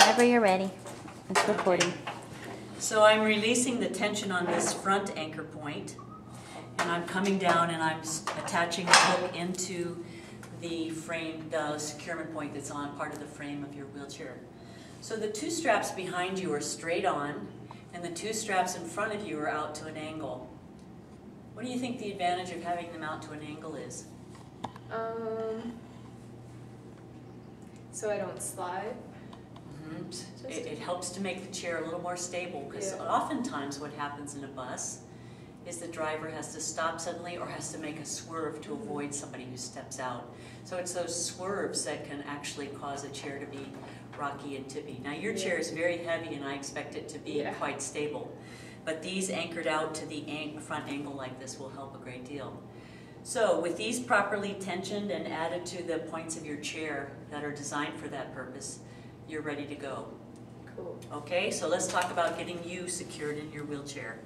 Whenever you're ready. It's recording. So I'm releasing the tension on this front anchor point, and I'm coming down and I'm attaching the hook into the frame, the securement point that's on part of the frame of your wheelchair. So the two straps behind you are straight on, and the two straps in front of you are out to an angle. What do you think the advantage of having them out to an angle is? So I don't slide? It helps to make the chair a little more stable, because oftentimes what happens in a bus is the driver has to stop suddenly or has to make a swerve to avoid somebody who steps out. So it's those swerves that can actually cause a chair to be rocky and tippy. Now your chair is very heavy and I expect it to be quite stable, but these anchored out to the front angle like this will help a great deal. So with these properly tensioned and added to the points of your chair that are designed for that purpose, you're ready to go. Cool. Okay, so let's talk about getting you secured in your wheelchair.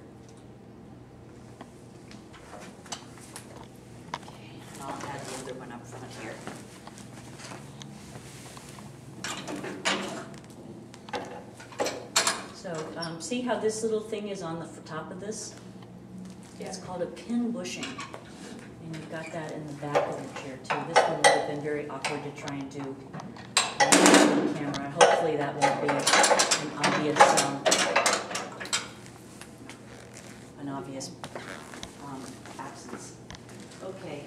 Okay, and I'll add the other one up front here. So see how this little thing is on the top of this? It's called a pin bushing. And you've got that in the back of your chair too. This one would have been very awkward to try and do on the camera. Hopefully that won't be an obvious absence. Okay.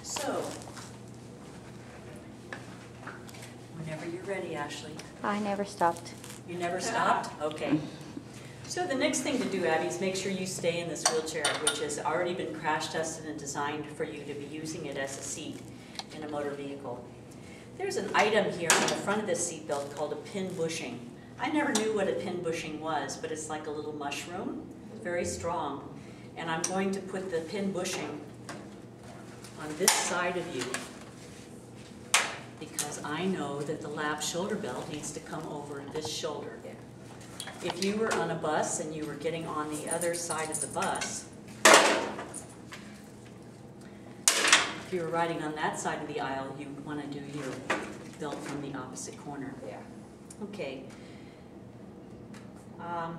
So, whenever you're ready, Ashley. I never stopped. You never stopped? Okay. So the next thing to do, Abby, is make sure you stay in this wheelchair, which has already been crash tested and designed for you to be using it as a seat in a motor vehicle. There's an item here on the front of this seatbelt called a pin bushing. I never knew what a pin bushing was, but it's like a little mushroom. It's very strong. And I'm going to put the pin bushing on this side of you because I know that the lap shoulder belt needs to come over this shoulder. If you were on a bus and you were getting on the other side of the bus, if you were riding on that side of the aisle, you want to do your belt from the opposite corner. Yeah. Okay. I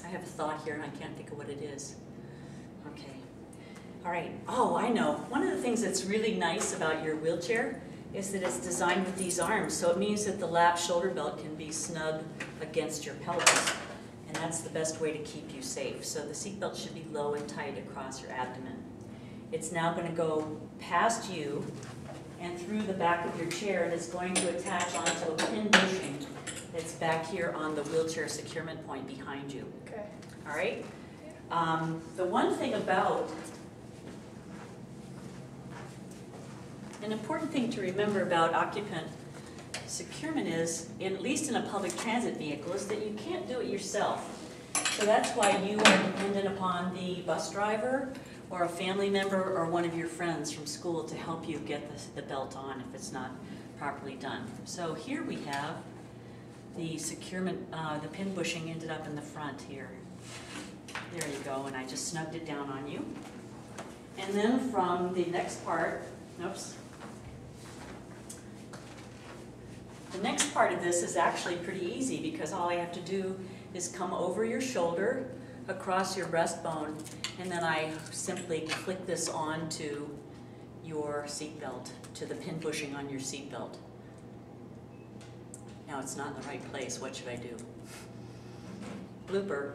have a thought here and I can't think of what it is. Okay. All right. Oh, I know. One of the things that's really nice about your wheelchair is that it's designed with these arms. So it means that the lap shoulder belt can be snug against your pelvis. And that's the best way to keep you safe. So the seat belt should be low and tight across your abdomen. It's now going to go past you and through the back of your chair, and it's going to attach onto a pin bushing that's back here on the wheelchair securement point behind you. Okay. All right? The one thing about an important thing to remember about occupant securement is, at least in a public transit vehicle, is that you can't do it yourself. So that's why you are dependent upon the bus driver or a family member or one of your friends from school to help you get the belt on if it's not properly done. So here we have the securement, the pin bushing ended up in the front here. There you go, and I just snugged it down on you. And then from the next part, oops. The next part of this is actually pretty easy because all I have to do is come over your shoulder, across your breastbone, and then I simply click this onto your seatbelt, to the pin bushing on your seatbelt. Now it's not in the right place. What should I do? Blooper.